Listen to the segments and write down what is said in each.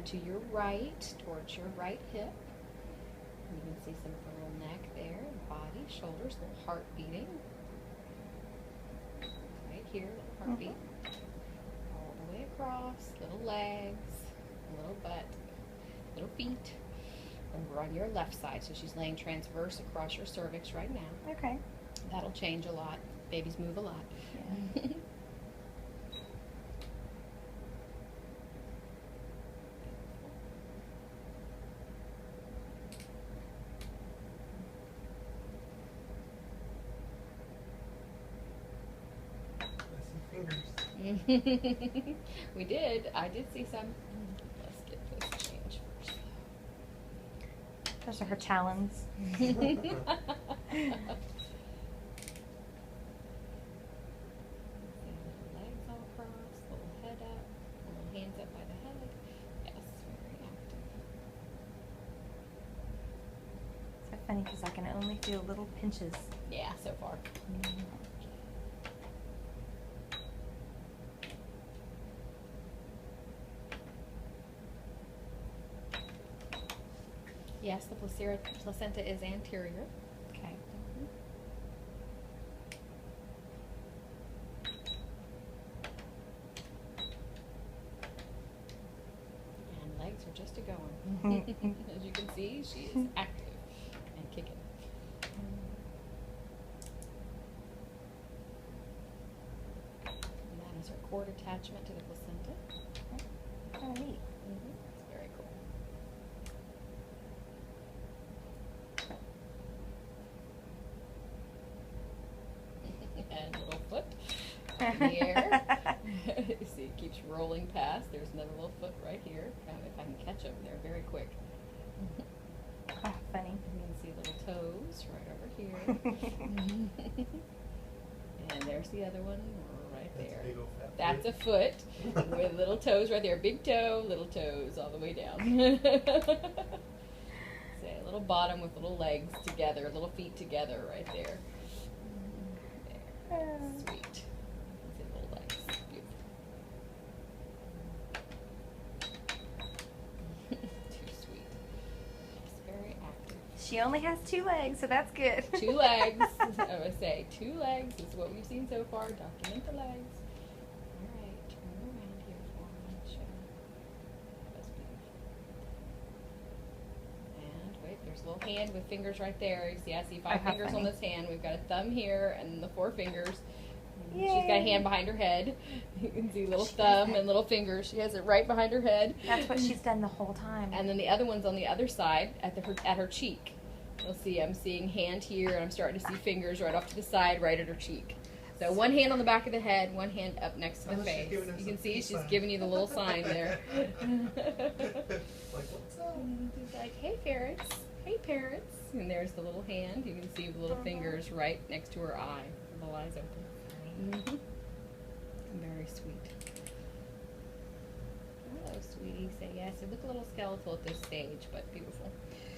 to your right, towards your right hip. You can see some of her little neck there, body, shoulders, little heart beating. Right here, little heartbeat. All the way across, little legs, little butt, little feet. And we're on your left side, so she's laying transverse across your cervix right now. Okay. That'll change a lot. Babies move a lot. Yeah. We did. I did see some. Let's get this change first. Those are her talons. Legs all across, little head up, little hands up by the head. Yes, very active. So funny because I can only feel little pinches. Yeah, so far. Yes, the placenta is anterior. Okay. And legs are just a-going. As you can see, she is active and kicking. And that is her cord attachment to the placenta. Oh, neat. It's very cool. And little foot in the air. You see, it keeps rolling past. There's another little foot right here. If I can catch them, they're very quick. Oh, funny. You can see little toes right over here. And there's the other one right there. That's a foot with little toes right there. Big toe, little toes all the way down. Say a little bottom with little legs together, little feet together right there. There. Sweet. See little legs. Beautiful. Too sweet. It's very active. She only has 2 legs, so that's good. 2 legs. I would say 2 legs is what we've seen so far. Document the legs. All right, turn around here for me. Show. That's beautiful. And wait, there's a little hand with fingers right there. You see, I see 5 fingers on this hand. We've got a thumb here and the 4 fingers. Yay. She's got a hand behind her head. You can see little thumb and little fingers. She has it right behind her head. That's what she's done the whole time. And then the other one's on the other side at her cheek. You'll see I'm seeing hand here, and I'm starting to see fingers right off to the side, right at her cheek. So one hand on the back of the head, one hand up next to the face. You can see she's giving you the little sign there. Like, what's up? She's like, hey, parrots. Hey, parrots. And there's the little hand. You can see the little fingers right next to her eye. Her little eyes open. Very sweet. Hello, sweetie. Say yes. It look a little skeletal at this stage, but beautiful.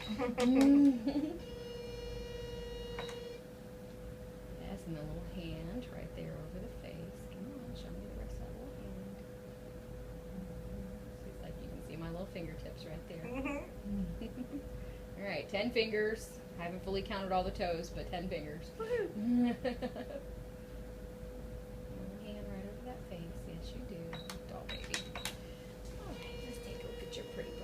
Yes, and the little hand right there over the face. Come on, show me the rest of that little hand. It's like you can see my little fingertips right there. All right, 10 fingers. I haven't fully counted all the toes, but 10 fingers. Hand right over that face. Yes, you do. Doll baby. All right, let's take a look at your pretty brain.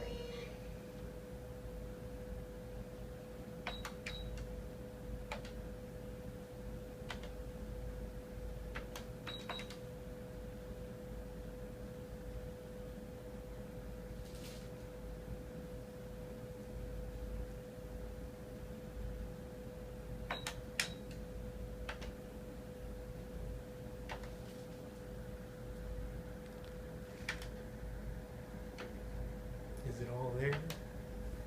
Is it all there?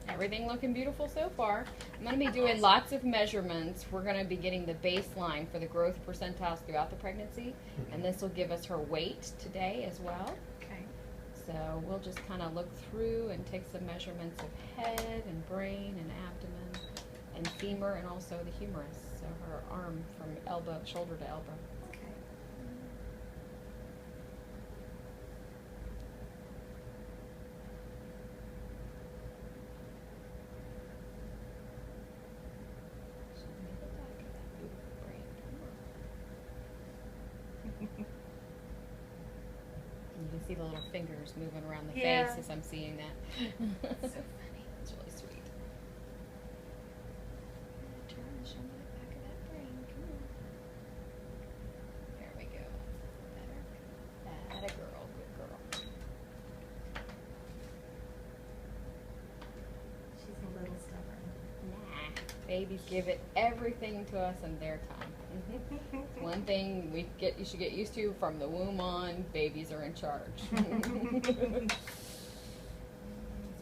Everything looking beautiful so far. I'm going to be doing lots of measurements. We're going to be getting the baseline for the growth percentiles throughout the pregnancy, and this will give us her weight today as well. Okay. So we'll just kind of look through and take some measurements of head and brain and abdomen and femur and also the humerus, so her arm from elbow, shoulder to elbow. Okay. see the little fingers moving around the Yeah. face as I'm seeing that. So funny. It's really sweet. Turn and show me the back of that brain. Come on. There we go. Better. Atta girl. Good girl. She's a little stubborn. Nah. Babies give it everything to us in their time. It's one thing you should get used to from the womb on. Babies are in charge. As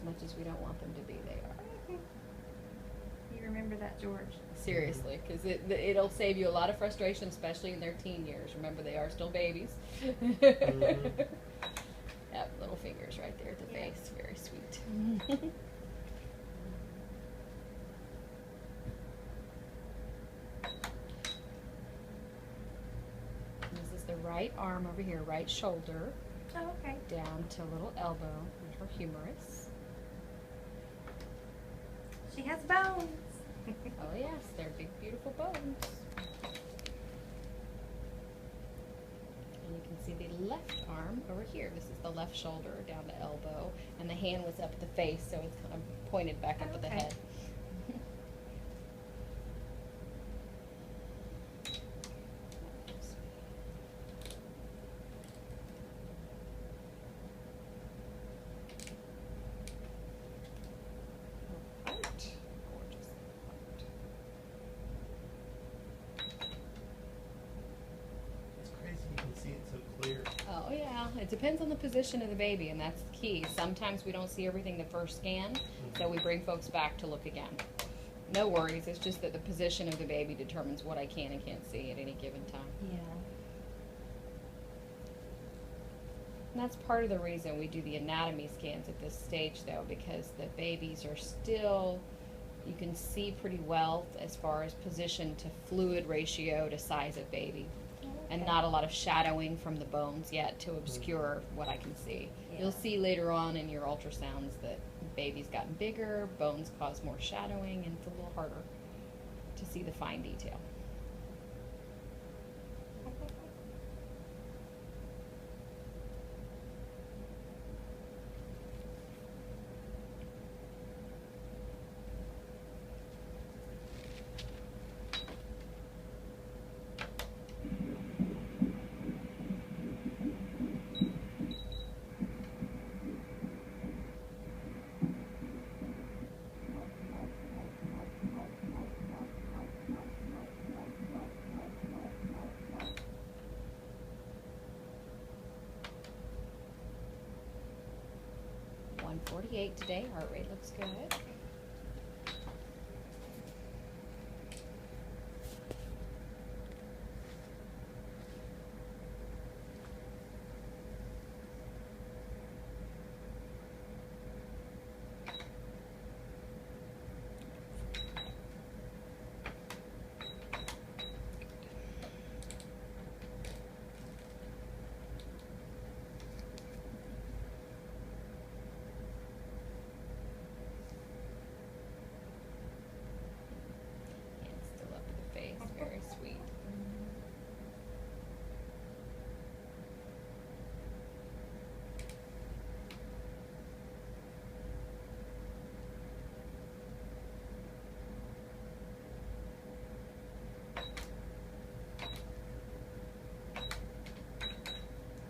much as we don't want them to be, they are. You remember that, George? Seriously, because it'll save you a lot of frustration, especially in their teen years. Remember, they are still babies. Yep, little fingers right there at the face. Very sweet. This is the right arm over here, right shoulder, Oh, okay. down to little elbow, and her humerus. She has bones. Oh yes, they're big, beautiful bones. And you can see the left arm over here. This is the left shoulder down to elbow, and the hand was up at the face, so it's kind of pointed back up at the Okay. head. Heart. Gorgeous heart. It's crazy you can see it so clear. Oh yeah, it depends on the position of the baby, and that's the key. Sometimes we don't see everything the first scan, so we bring folks back to look again. No worries, it's just that the position of the baby determines what I can and can't see at any given time. Yeah. And that's part of the reason we do the anatomy scans at this stage, though, because the babies are still, you can see pretty well as far as position to fluid ratio to size of baby. And Okay. not a lot of shadowing from the bones yet to obscure what I can see. Yeah. You'll see later on in your ultrasounds that baby's gotten bigger, bones cause more shadowing, and it's a little harder to see the fine detail. .48 today, heart rate looks good. Hands still up at the face, very sweet.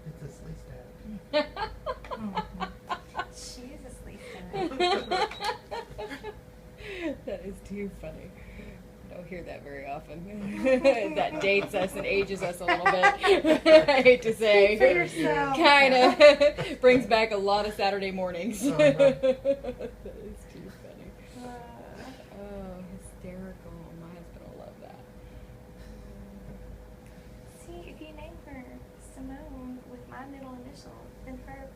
It's a sleeve stab. She is a sleep That is too funny. I don't hear that very often. That dates us and ages us a little bit. I hate to say. Speak for yourself. Kind of brings back a lot of Saturday mornings. That is too funny. Oh, hysterical. My husband will love that. See, if you name her Simone with my middle initial, then her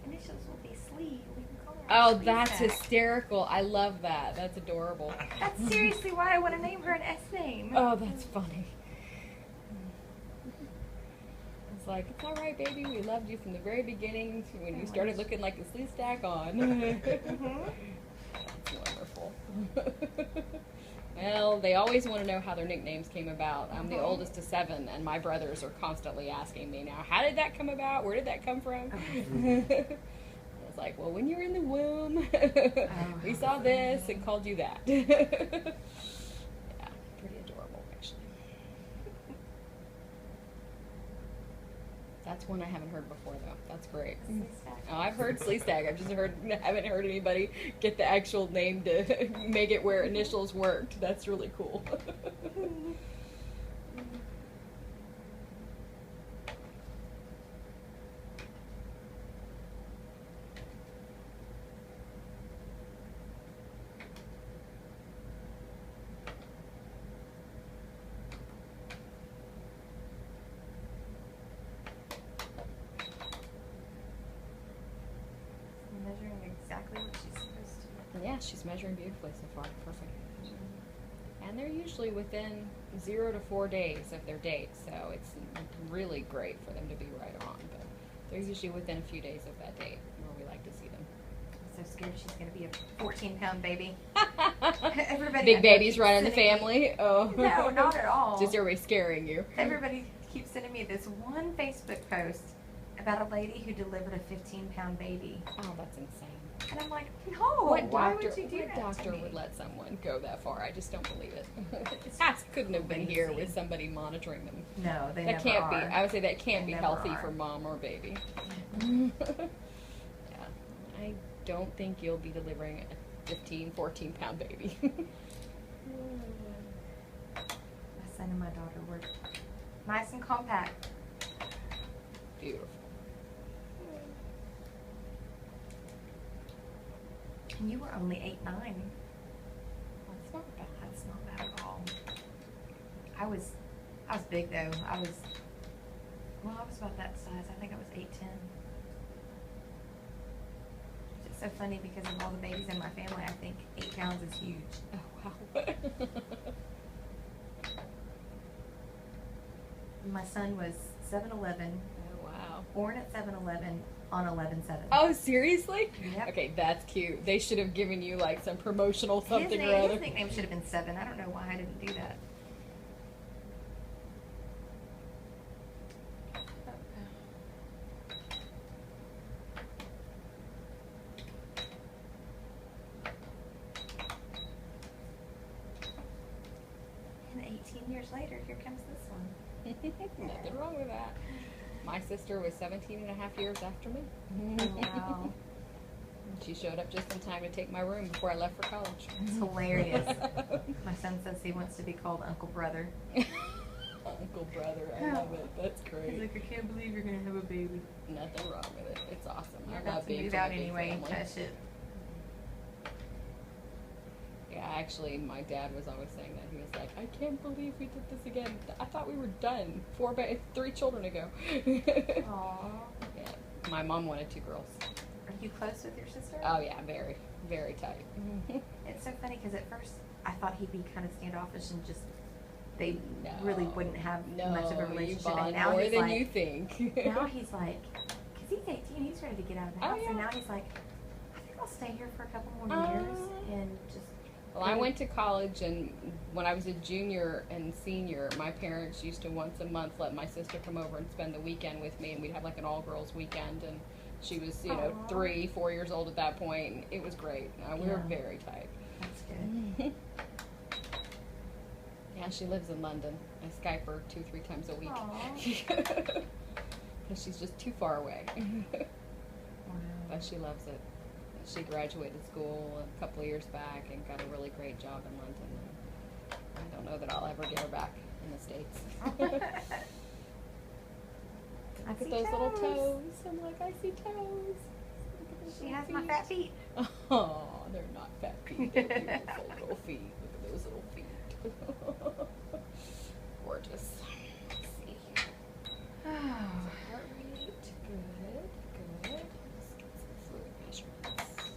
initials will be Sleeve. We can call her. Oh, Sleeve that's Sack. hysterical. I love that. That's adorable. That's seriously why I want to name her an S name. Oh, that's funny. It's like, it's all right, baby. We loved you from the very beginning to when you started looking like the sleeve stack on. Mhm. That's wonderful. Well, they always want to know how their nicknames came about. I'm the oldest of 7, and my brothers are constantly asking me now, how did that come about? Where did that come from? It's like, well, when you were in the womb, we saw this and called you that. Yeah, pretty adorable, actually. That's one I haven't heard before, though. That's great. Oh, I've heard Sleestag. I've just haven't heard anybody get the actual name to make it where initials worked. That's really cool. Measuring exactly what she's supposed to. Yeah, she's measuring beautifully so far. Perfect. And they're usually within 0 to 4 days of their date, so it's really great for them to be right on. But they're usually within a few days of that date where we like to see them. I'm so scared she's going to be a 14-pound baby. Everybody Big babies right in the family. Oh No, not at all. Just everybody scaring you. Everybody keeps sending me this one Facebook post about a lady who delivered a 15-pound baby. Oh, that's insane. And I'm like, no, What why doctor, would you do what that to doctor me? would let someone go that far? I just don't believe it. Cass couldn't have been here with somebody monitoring them. No, they That never can't are. be. I would say that can't They be never healthy are. for mom or baby. Yeah. I don't think you'll be delivering a 15, 14-pound baby. My son and my daughter were nice and compact. Beautiful. And you were only 8'9". That's not bad. That's not bad at all. I was big though. I was about that size. I think I was 8'10". It's so funny because of all the babies in my family. I think 8 pounds is huge. Oh, wow. My son was 7'11", Oh, wow. born at 7'11", on 11'7". Oh, seriously? Yep. Okay, that's cute. They should have given you like some promotional something or other. His nickname should have been 7. I don't know why I didn't do that. And 18 years later, here comes this one. Nothing wrong with that. My sister was 17 and a half years after me. Oh, wow. She showed up just in time to take my room before I left for college. It's hilarious. My son says he wants to be called Uncle Brother. Uncle Brother, I love it. That's He's great. like, I can't believe you're going to have a baby. Nothing wrong with it. It's awesome. You're I about love to being move from a out big anyway and family. touch it. Yeah, actually, my dad was always saying that. He was like, I can't believe we did this again. I thought we were done 3 children ago. Aww. Yeah, my mom wanted 2 girls. Are you close with your sister? Oh, yeah, very, very tight. It's so funny because at first I thought he'd be kind of standoffish and just they No. really wouldn't have No, much of a you relationship. bond And now more he's than like, you think. now he's like, because he's 18, he's ready to get out of the Oh, house, yeah. and now he's like, I think I'll stay here for a couple more years and just. Well, I went to college, and when I was a junior and senior, my parents used to once a month let my sister come over and spend the weekend with me, and we'd have like an all-girls weekend, and she was, you know, Aw. 3, 4 years old at that point, and it was great. We were Yeah. very tight. That's good. Yeah, she lives in London. I Skype her 2-3 times a week. Aw. Because she's just too far away. Wow. But she loves it. She graduated school a couple of years back and got a really great job in London. And I don't know that I'll ever get her back in the States. I Look see at those little toes. toes. I'm like, I see toes. Look at those She little has my feet. fat feet. Oh, they're not fat feet. They're beautiful little feet. Look at those little feet. Gorgeous. Let's see here. Heart rate. Good. Good. Let's get some fluid measurements.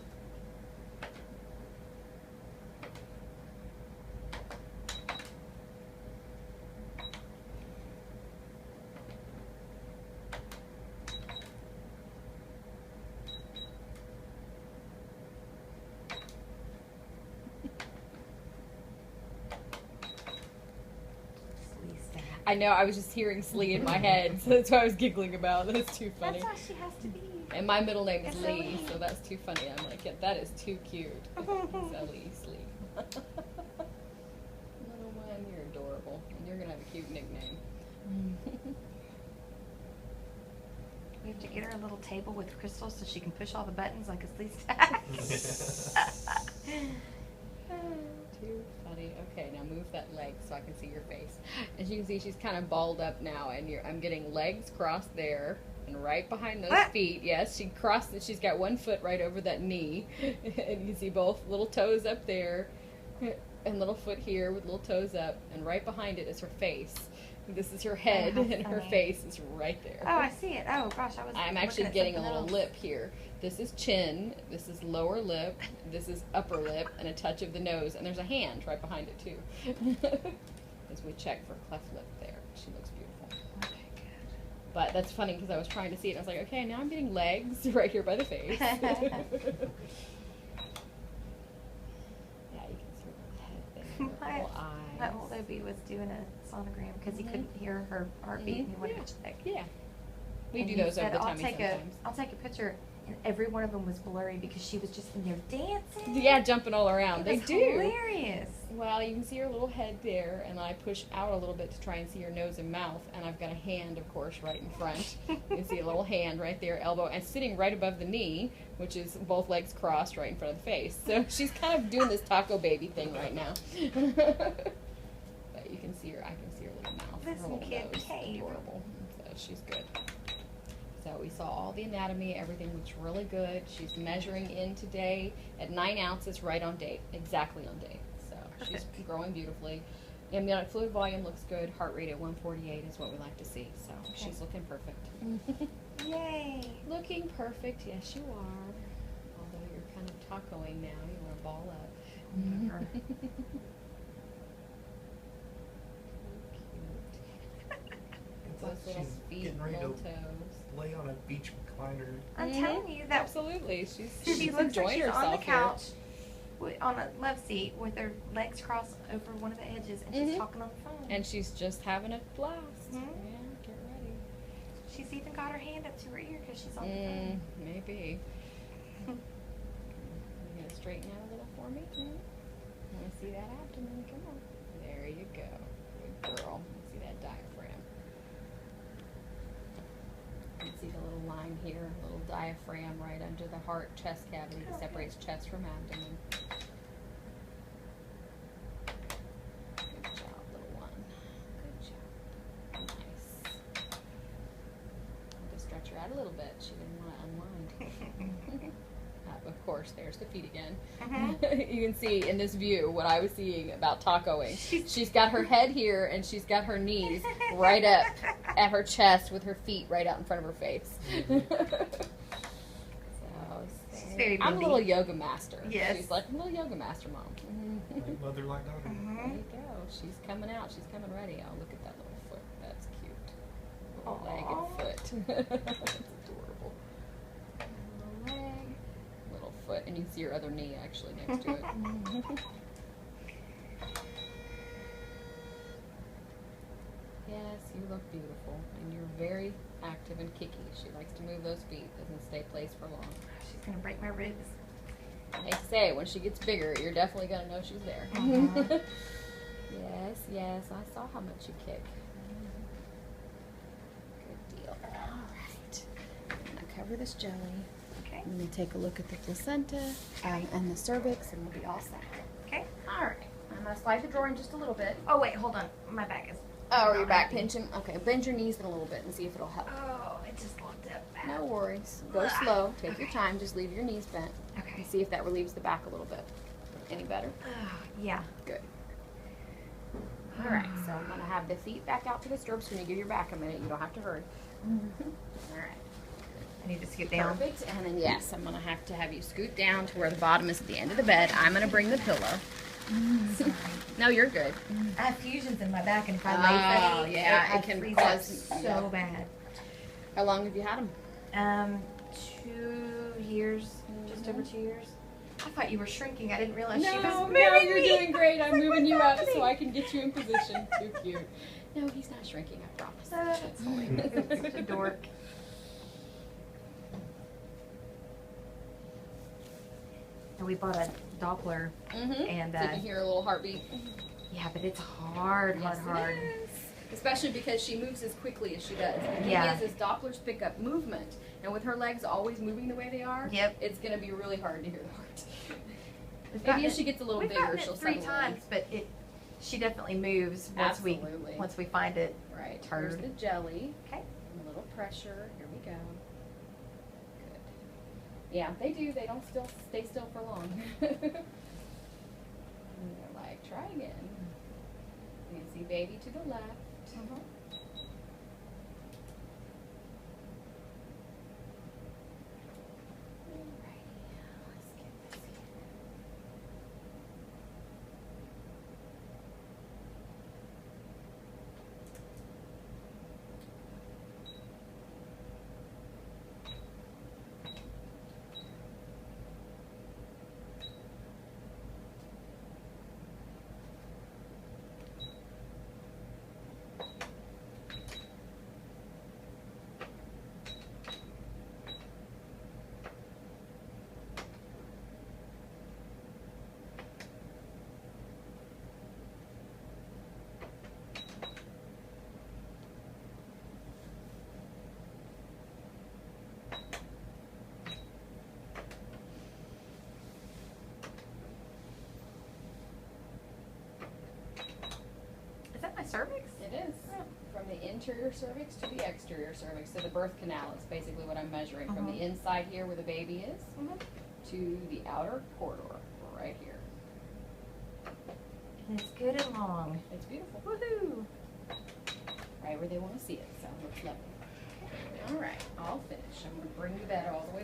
I know, I was just hearing Slee in my head, so that's what I was giggling about. That's too funny. That's how she has to be. And my middle name is It's Lee, Lee. so that's too funny. I'm like, yeah, that is too cute. So Lee, Slee. Little one, you're adorable. And you're going to have a cute nickname. We have to get her a little table with crystals so she can push all the buttons like a sleeve stack. Too funny. Okay, now move that leg so I can see your face. As you can see, she's kind of balled up now, and I'm getting legs crossed there, and right behind those feet. Yes, she crossed. She's got one foot right over that knee, and you can see both little toes up there, and little foot here with little toes up, and right behind it is her face. This is her head, and her face is right there. Oh, I see it. Oh gosh, I'm actually getting a little lip here. This is chin, this is lower lip, this is upper lip, and a touch of the nose, and there's a hand right behind it too. As we check for cleft lip there. She looks beautiful. Okay, good. But that's funny because I was trying to see it, and I was like, okay, now I'm getting legs right here by the face. Yeah, you can see her head there, her little eyes. My old OB was doing a sonogram because he couldn't hear her heartbeat and he wanted to check. Yeah. We And do he those over said, the tummy sometimes. I'll take a picture. And every one of them was blurry because she was just in there dancing. Yeah, jumping all around. It They was do. hilarious. Well, you can see her little head there, and I push out a little bit to try and see her nose and mouth, and I've got a hand, of course, right in front. You can see a little hand right there, elbow, and sitting right above the knee, which is both legs crossed right in front of the face. So she's kind of doing this taco baby thing right now. But you can see her, I can see her little mouth, her Listen, little kid, nose. behave. Adorable. So she's good. So we saw all the anatomy, everything looks really good. She's measuring in today at 9 ounces, right on date, exactly on date. So she's growing beautifully. Amniotic fluid volume looks good. Heart rate at 148 is what we like to see. So she's looking perfect. Yay. Looking perfect, yes you are. Although you're kind of tacoing now, you want to ball up. Never. It's Those like little she's feet, getting ready little to toes. lay on a beach recliner. I'm telling you that Absolutely, she she's looks enjoying like she's herself on the here. couch on a love seat with her legs crossed over one of the edges and she's talking on the phone. And she's just having a blast. Mhm. Yeah, get ready. She's even got her hand up to her ear because she's on the phone. Maybe. You gonna straighten out a little for me? Want to see that abdomen? Come on. There you go. Good girl. Let's see that diaphragm. You can see the little line here, a little diaphragm right under the heart chest cavity that separates chest from abdomen. Good job, little one. Good job. Nice. Just stretch her out a little bit. She didn't want to unwind. Of course, there's the feet again. You can see in this view what I was seeing about tacoing. She's got her head here and she's got her knees right up at her chest with her feet right out in front of her face. She's very I'm a busy. little yoga master. Yes. She's like a little yoga master mom. Like mother, like daughter. There you go. She's coming out. She's coming ready. Oh, look at that little foot. That's cute. Little leg and foot. That's adorable. Little leg, little foot, and you can see her other knee actually next to it. Yes, you look beautiful, and you're very active and kicky. She likes to move those feet. Doesn't stay placed for long. She's going to break my ribs. I hate to say it, when she gets bigger, you're definitely going to know she's there. Yes, yes, I saw how much you kick. Good deal. All right. I'm going to cover this jelly. Okay. I'm going to take a look at the placenta and the cervix, and we'll be all set. Okay. All right. I'm going to slide the drawer in just a little bit. Oh, wait, hold on. My back is... Oh, are your back pinching? Okay, bend your knees in a little bit and see if it'll help. Oh, it just locked up. No worries. Go slow. Take your time. Just leave your knees bent. Okay. And see if that relieves the back a little bit. Any better? Yeah. Good. All right, so I'm going to have the feet back out to the stirrups. When you give your back a minute, you don't have to hurry. All right. I need to scoot down. Perfect. And then, yes, I'm going to have you scoot down to where the bottom is at the end of the bed. I'm going to bring the pillow. Sorry. No, you're good. I have fusions in my back, and if I lay funny, yeah, I it can freeze cause- up so bad. How long have you had them? 2 years, just over 2 years. I thought you were shrinking. I didn't realize she was No, moving you're me. doing great. I'm It's like, moving you what's up so happening? I can get you in position. Too cute. No, he's not shrinking, I promise. That's fine. Such a dork. And we bought a Doppler, and So you can hear a little heartbeat. yeah, but it's hard. It is. Especially because she moves as quickly as she does. The Yeah. thing is Dopplers pick up movement, and with her legs always moving the way they are, Yep. it's going to be really hard to hear the heart. We've Maybe gotten as it- she gets a little we've bigger, gotten it she'll 3 settle in. times, but she definitely moves once Absolutely. we find it. Right. Turd. Here's the jelly. Okay. And a little pressure. Here we go. Good. Yeah, they do. They don't stay still for long. And they're like, try again. You can see baby to the left. Alrighty, let's get this here. Is that my cervix? It is. From the interior cervix to the exterior cervix. So the birth canal is basically what I'm measuring. From the inside here where the baby is to the outer corridor right here. And it's good and long. It's beautiful. Woohoo! Right where they want to see it. So looks lovely. All right, all finished. I'm going to bring the bed all the way